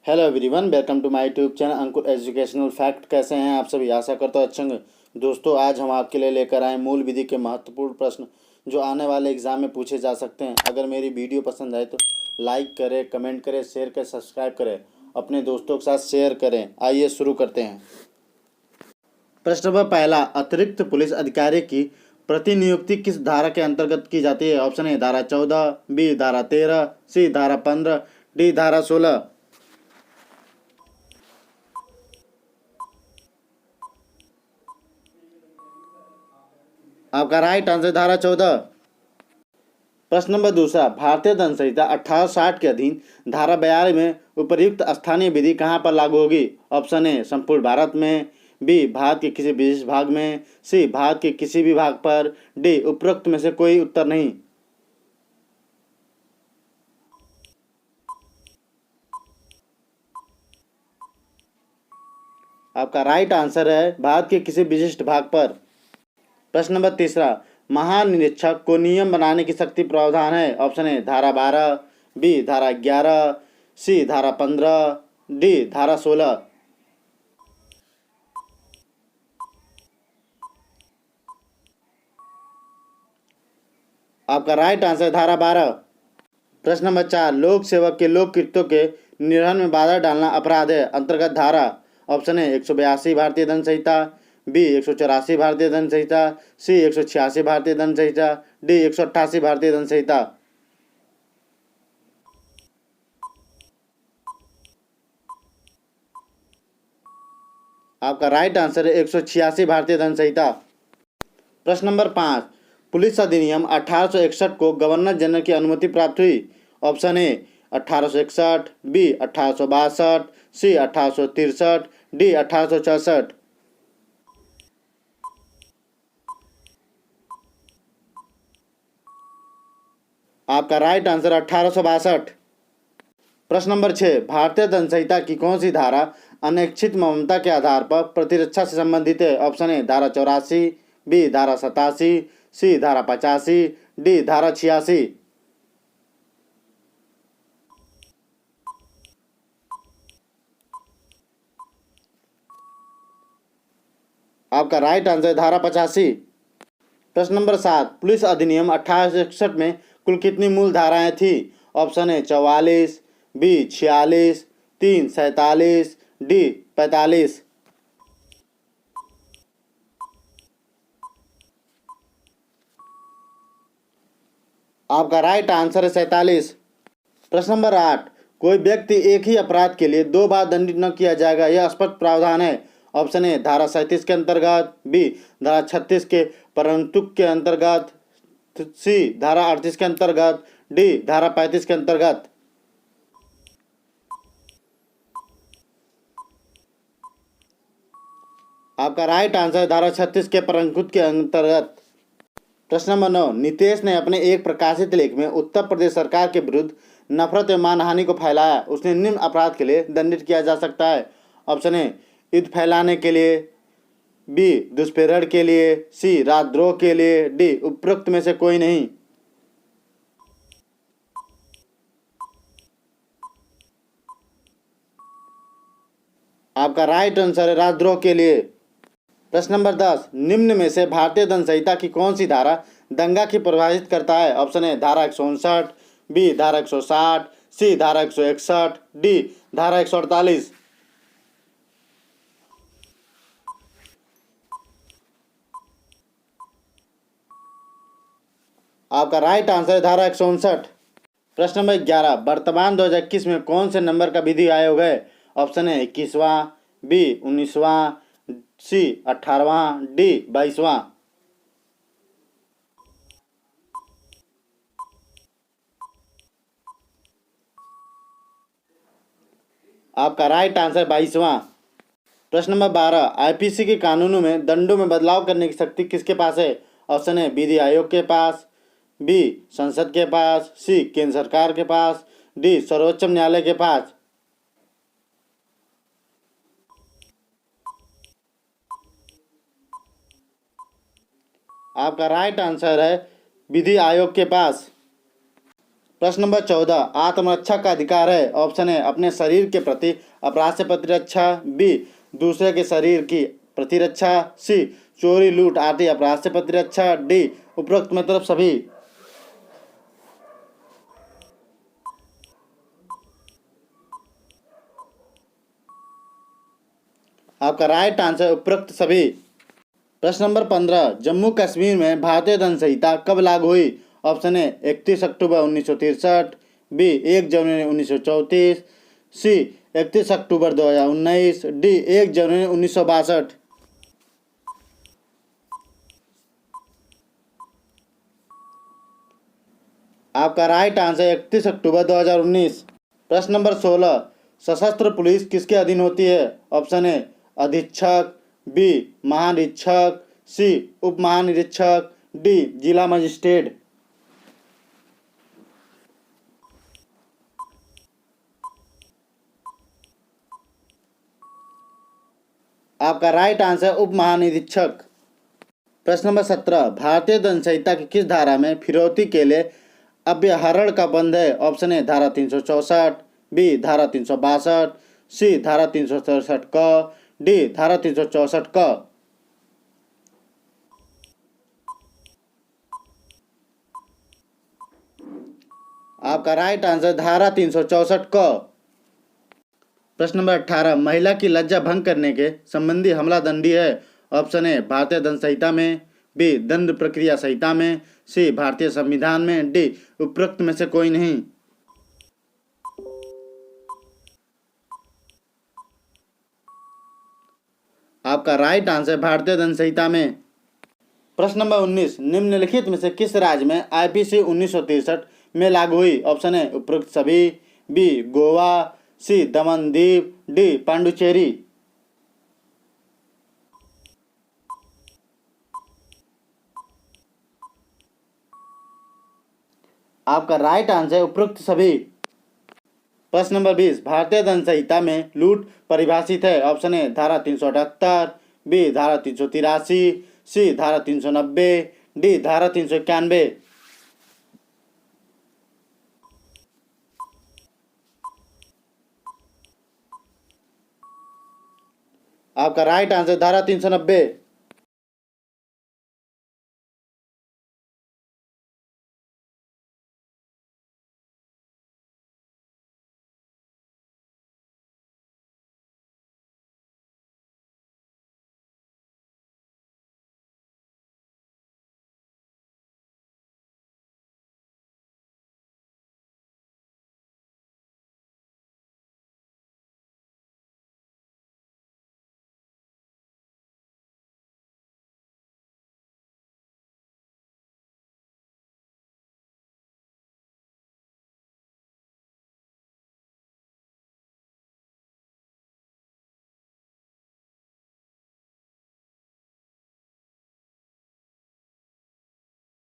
Hello everyone, welcome to my YouTube channel Ankur educational fact. कैसे हैं आप सभी? आशा करता हूं अच्छे होंगे। दोस्तों, आज हम आपके लिए लेकर आए मूल विधि के महत्वपूर्ण प्रश्न जो आने वाले एग्जाम में पूछे जा सकते हैं। अगर मेरी वीडियो पसंद आए तो लाइक करें, कमेंट करें, शेयर करें, सब्सक्राइब करें, अपने दोस्तों के साथ शेयर करें। आइए शुरू करते हैं। प्रश्न नंबर पहला, अतिरिक्त पुलिस अधिकारी की प्रतिनियुक्ति किस धारा के अंतर्गत की जाती है? ऑप्शन ए धारा 14, बी धारा 13, सी धारा 15, डी धारा 16। आपका राइट आंसर धारा 14। प्रश्न नंबर दूसरा, भारतीय दंड संहिता 1860 के अधीन धारा 42 में उपर्युक्त स्थानीय विधि कहाँ पर लागू होगी? ऑप्शन ए संपूर्ण भारत में, बी भारत के किसी विशेष भाग में, सी भारत के किसी भी भाग पर, डी उपरोक्त में से कोई उत्तर नहीं। आपका राइट आंसर है भारत के किसी विशिष्ट भाग पर। प्रश्न नंबर तीसरा, महानिरीक्षक को नियम बनाने की शक्ति प्रावधान है? ऑप्शन ए धारा 12, बी धारा 11, सी धारा 15, डी धारा 16। आपका राइट आंसर धारा 12। प्रश्न नंबर 4, लोक सेवक के लोक कृत्यों के निर्वहन में बाधा डालना अपराध है, अंतर्गत धारा? ऑप्शन ए 182 भारतीय दंड संहिता, बी 184 भारतीय दंड संहिता, सी 186 भारतीय दंड संहिता, डी 188 भारतीय दंड संहिता। आपका राइट आंसर है 186 भारतीय दंड संहिता। प्रश्न नंबर 5, पुलिस अधिनियम 1861 को गवर्नर जनरल की अनुमति प्राप्त हुई? Option A 1861, B 1862, C 1863, D 1864। आपका राइट आंसर 1862। प्रश्न नंबर 6, भारतीय दंड संहिता की कौन सी धारा अनैच्छिक ममता के आधार पर प्रतिरक्षा से संबंधित है? ऑप्शन ए धारा 84, बी धारा 87, सी धारा 85, डी धारा 86। आपका राइट आंसर धारा 85। प्रश्न नंबर 7, पुलिस अधिनियम 1861 में कुल कितनी मूल धाराएं थी? ऑप्शन ए 44, बी 46, तीन 47, डी 45। आपका राइट आंसर है 47। प्रश्न नंबर 8, कोई व्यक्ति एक ही अपराध के लिए दो बार दंडित न किया जाएगा, यह स्पष्ट प्रावधान है? ऑप्शन ए धारा 37 के अंतर्गत, बी धारा 36 के परंतुक के अंतर्गत, सी धारा 38 के अंतर्गत, डी धारा 35 के अंतर्गत। आपका राइट आंसर धारा 36 के परंतुक के अंतर्गत। प्रश्न नंबर 9, नितेश ने अपने एक प्रकाशित लेख में उत्तर प्रदेश सरकार के विरुद्ध नफरत व मानहानि को फैलाया, उसने निम्न अपराध के लिए दंडित किया जा सकता है? ऑप्शन ए युद्ध फैलाने के लिए, बी दुष्प्रेरण के लिए, सी राजद्रोह के लिए, डी उपरोक्त में से कोई नहीं। आपका राइट आंसर है राजद्रोह के लिए। प्रश्न नंबर 10, निम्न में से भारतीय दंड संहिता की कौन सी धारा दंगा की परिभाषित करता है? ऑप्शन ए धारा 159, बी धारा 160, सी धारा 161, डी धारा 148। आपका राइट आंसर है धारा 159। प्रश्न नंबर 11, वर्तमान 2021 में कौन से नंबर का विधि आयोग है? ऑप्शन ए 21वां, बी 19वां, सी 18वां, डी 22वां। आपका राइट आंसर 22वां। प्रश्न नंबर 12, आईपीसी के कानूनों में दंडों में बदलाव करने की शक्ति किसके पास है? ऑप्शन ए विधि आयोग के पास, बी संसद के पास, सी केंद्र सरकार के पास, डी सर्वोच्च न्यायालय के पास। आपका राइट आंसर है विधि आयोग के पास। प्रश्न नंबर 14, आत्मरक्षा का अधिकार है। ऑप्शन है अपने शरीर के प्रति अपराध से प्रतिरक्षा, बी दूसरे के शरीर की प्रतिरक्षा, सी चोरी लूट आदि अपराध से प्रतिरक्षा, डी उपरोक्त मतलब सभी। आपका राइट आंसर उपरोक्त सभी। प्रश्न नंबर 15, जम्मू कश्मीर में भारतीय दंड संहिता कब लागू हुई। ऑप्शन है 31 अक्टूबर 1963, बी 1 जनवरी 1934, सी 31 अक्टूबर 2019, डी 1 जनवरी 1962। आपका राइट आंसर 31 अक्टूबर 2019। प्रश्न नंबर 16, सशस्त्र पुलिस किसके अधीन होती है। ऑप्शन है अधीक्षक, बी महानिरीक्षक, सी उप महानिरीक्षक, डी जिला मजिस्ट्रेट। आपका राइट आंसर उप महानिरीक्षक। प्रश्न नंबर 17, भारतीय दंड संहिता की किस धारा में फिरौती के लिए अव्याहरण का बंद है। ऑप्शन है धारा 364, बी धारा 362, सी धारा 367 क, डी धारा 364 क। आपका राइट आंसर धारा 364 क। प्रश्न नंबर 18, महिला की लज्जा भंग करने के संबंधी हमला दंडनीय है। ऑप्शन है भारतीय दंड संहिता में, बी दंड प्रक्रिया संहिता में, सी भारतीय संविधान में, डी उपरोक्त में से कोई नहीं। आपका राइट आंसर भारतीय दंड संहिता में। प्रश्न नंबर 19, निम्नलिखित में से किस राज्य में आईपीसी 1963 में लागू हुई। ऑप्शन है उपरोक्त सभी, बी गोवा, सी दमन दीव, डी पांडुचेरी। आपका राइट आंसर उपरोक्त सभी। प्रश्न नंबर 20, भारतीय दंड संहिता में लूट परिभाषित है। ऑप्शन है धारा 378, बी धारा 383, सी धारा 390, डी धारा 391। आपका राइट आंसर धारा 390।